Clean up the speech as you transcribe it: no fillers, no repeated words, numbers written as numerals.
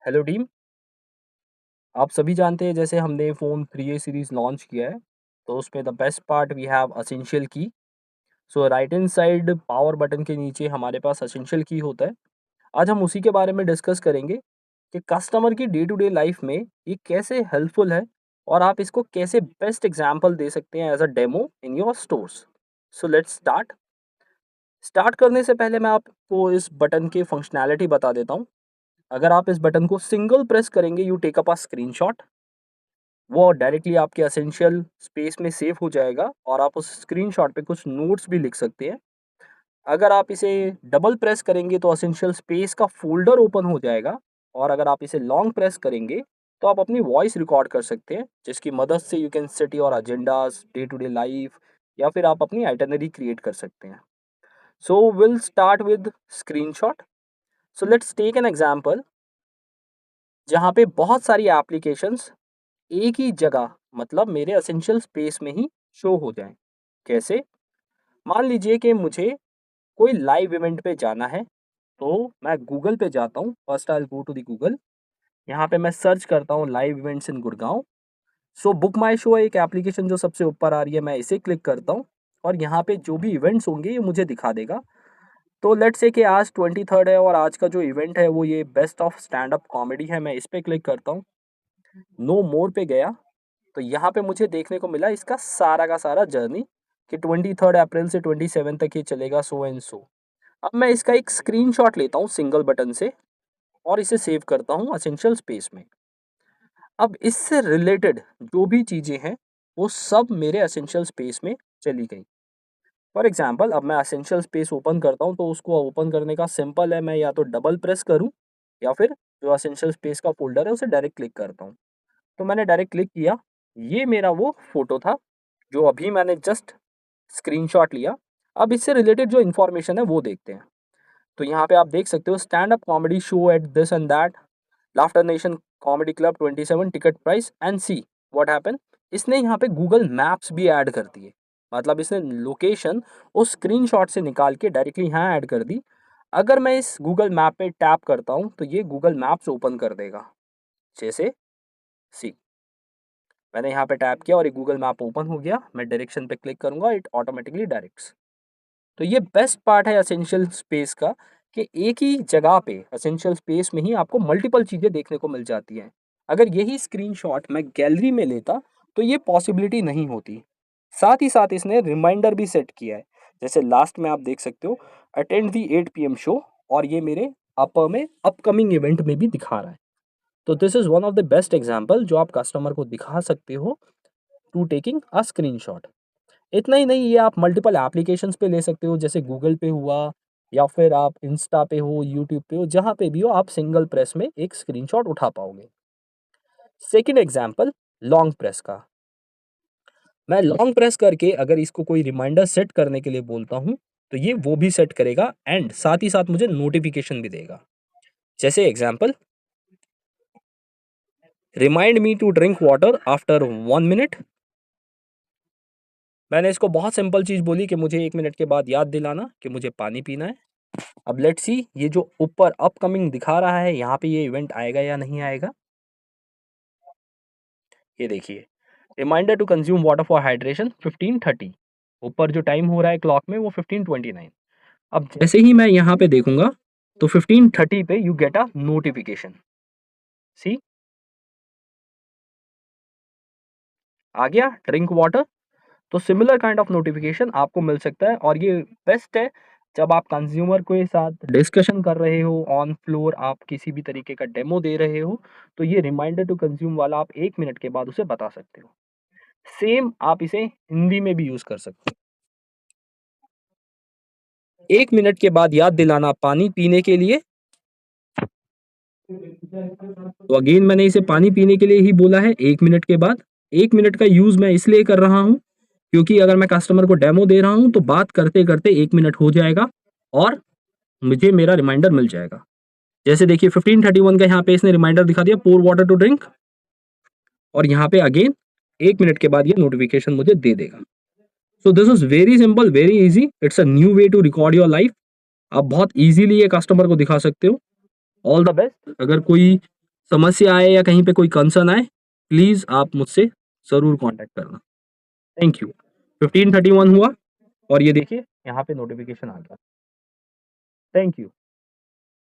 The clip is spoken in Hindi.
Hello team. आप सभी जानते हैं जैसे हमने फ़ोन 3A सीरीज़ लॉन्च किया है, तो उसमें the best part we have essential की। So right hand side power button के नीचे हमारे पास एसेंशियल की होता है। आज हम उसी के बारे में डिस्कस करेंगे कि कस्टमर की डे टू डे लाइफ में ये कैसे हेल्पफुल है और आप इसको कैसे बेस्ट एग्जांपल दे सकते हैं as a demo in your stores. So let's start. Start करने से पहले मैं आपको इस बटन की फंक्शनैलिटी बता देता हूँ। अगर आप इस बटन को सिंगल प्रेस करेंगे you take up a screenshot. वो डायरेक्टली आपके एसेंशियल स्पेस में सेव हो जाएगा और आप उस स्क्रीनशॉट पे कुछ नोट्स भी लिख सकते हैं। अगर आप इसे डबल प्रेस करेंगे तो एसेंशियल स्पेस का फ़ोल्डर ओपन हो जाएगा और अगर आप इसे लॉन्ग प्रेस करेंगे तो आप अपनी वॉइस रिकॉर्ड कर सकते हैं, जिसकी मदद से you can set your agendas, day to day life या फिर आप अपनी आइटिनरी क्रिएट कर सकते हैं। So will start with screenshot. So let's take an example जहाँ पे बहुत सारी एप्लीकेशंस एक ही जगह मतलब मेरे एसेंशियल स्पेस में ही शो हो जाएँ। कैसे? मान लीजिए कि मुझे कोई लाइव इवेंट पे जाना है, तो मैं गूगल पे जाता हूँ, first I will go to the Google. यहाँ पे मैं सर्च करता हूँ live events in Gurgaon. So book my show एक एप्लीकेशन जो सबसे ऊपर आ रही है, मैं इसे क्लिक करता हूँ और यहाँ पे जो भी इवेंट्स होंगे ये मुझे दिखा देगा। तो लेट्स से कि आज 23rd है और आज का जो इवेंट है वो ये best of stand up comedy है, मैं इस पे क्लिक करता हूँ। नो मोर पे गया तो यहाँ पे मुझे देखने को मिला इसका सारा का सारा जर्नी कि 23rd अप्रैल से 27 तक ये चलेगा सो एंड सो। अब मैं इसका एक स्क्रीनशॉट लेता हूँ सिंगल बटन से और इसे सेव करता हूँ एसेंशियल स्पेस में। अब इससे रिलेटेड जो भी चीज़ें हैं वो सब मेरे एसेंशियल स्पेस में चली गई। फॉर एग्जांपल अब मैं एसेंशियल स्पेस ओपन करता हूँ तो उसको ओपन करने का सिंपल है, मैं या तो डबल प्रेस करूँ या फिर जो एसेंशियल स्पेस का फोल्डर है उसे डायरेक्ट क्लिक करता हूँ। तो मैंने डायरेक्ट क्लिक किया, ये मेरा वो फ़ोटो था, जो अभी मैंने जस्ट स्क्रीनशॉट लिया। अब इससे रिलेटेड जो इन्फॉर्मेशन है वो देखते हैं। तो यहाँ पे आप देख सकते हो stand up comedy show at this and that, laughter nation comedy club 27 ticket price and see what happen. इसने यहाँ पे गूगल मैप्स भी ऐड कर दिए, मतलब इसने लोकेशन उस स्क्रीनशॉट से निकाल के डायरेक्टली यहाँ ऐड कर दी। अगर मैं इस गूगल मैप पे टैप करता हूँ तो ये गूगल मैप्स ओपन कर देगा, जैसे सी मैंने यहाँ पे टैप किया और एक गूगल मैप ओपन हो गया। मैं डायरेक्शन पे क्लिक करूंगा, इट ऑटोमेटिकली डायरेक्ट्स। तो ये बेस्ट पार्ट है एसेंशियल स्पेस का कि एक ही जगह पे एसेंशियल स्पेस में ही आपको मल्टीपल चीज़ें देखने को मिल जाती हैं। अगर यही स्क्रीनशॉट मैं गैलरी में लेता तो ये पॉसिबिलिटी नहीं होती। साथ ही साथ इसने रिमाइंडर भी सेट किया है, जैसे लास्ट में आप देख सकते हो अटेंड दी 8 PM शो और ये मेरे अपर में अपकमिंग इवेंट में भी दिखा रहा है। तो this is one of the best example जो आप कस्टमर को दिखा सकते हो टू टेकिंग अ स्क्रीनशॉट। इतना ही नहीं, ये आप मल्टीपल एप्लीकेशंस पे ले सकते हो, जैसे गूगल पे हुआ या फिर आप इंस्टा पे हो, यूट्यूब पे हो, जहाँ पे भी हो आप सिंगल प्रेस में एक स्क्रीनशॉट उठा पाओगे। सेकंड एग्जांपल लॉन्ग प्रेस का। मैं लॉन्ग प्रेस करके अगर इसको कोई रिमाइंडर सेट करने के लिए बोलता हूँ तो ये वो भी सेट करेगा एंड साथ ही साथ मुझे नोटिफिकेशन भी देगा। जैसे example, remind me to drink water after 1 minute. मैंने इसको बहुत सिंपल चीज़ बोली कि मुझे 1 मिनट के बाद याद दिलाना कि मुझे पानी पीना है। अब लेट्स सी ये जो ऊपर अपकमिंग दिखा रहा है यहाँ पे ये इवेंट आएगा या नहीं आएगा। ये देखिए, reminder to consume water for hydration 15:30। ऊपर जो टाइम हो रहा है क्लॉक में वो 15:29। अब जैसे ही मैं यहाँ पे देखूंगा तो 15:30 पे यू गेट अ नोटिफिकेशन। सी आ गया ड्रिंक वाटर। तो सिमिलर काइंड ऑफ नोटिफिकेशन आपको मिल सकता है और ये बेस्ट है जब आप कंज्यूमर के साथ डिस्कशन कर रहे हो, ऑन फ्लोर आप किसी भी तरीके का डेमो दे रहे हो, तो ये रिमाइंडर टू कंज्यूम वाला आप 1 मिनट के बाद उसे बता सकते हो। सेम आप इसे हिंदी में भी यूज कर सकते हो। 1 मिनट के बाद याद दिलाना पानी पीने के लिए। तो अगेन मैंने इसे पानी पीने के लिए ही बोला है 1 मिनट के बाद। 1 मिनट का यूज मैं इसलिए कर रहा हूं क्योंकि अगर मैं कस्टमर को डेमो दे रहा हूं तो बात करते करते 1 मिनट हो जाएगा और मुझे मेरा रिमाइंडर मिल जाएगा। जैसे देखिए 15:31 का यहाँ पे इसने रिमाइंडर दिखा दिया, पोर वाटर टू ड्रिंक, और यहाँ पे अगेन 1 मिनट के बाद ये नोटिफिकेशन मुझे दे देगा। So this is very simple, very easy, it's a new way to record your life. आप बहुत इजीली ये कस्टमर को दिखा सकते हो। All the best. अगर कोई समस्या आए या कहीं पे कोई कंसर्न आए, प्लीज़ आप मुझसे ज़रूर कॉन्टैक्ट करना। Thank you. 1531 हुआ और ये देखिए यहाँ पे नोटिफ़िकेशन आ गया। Thank you.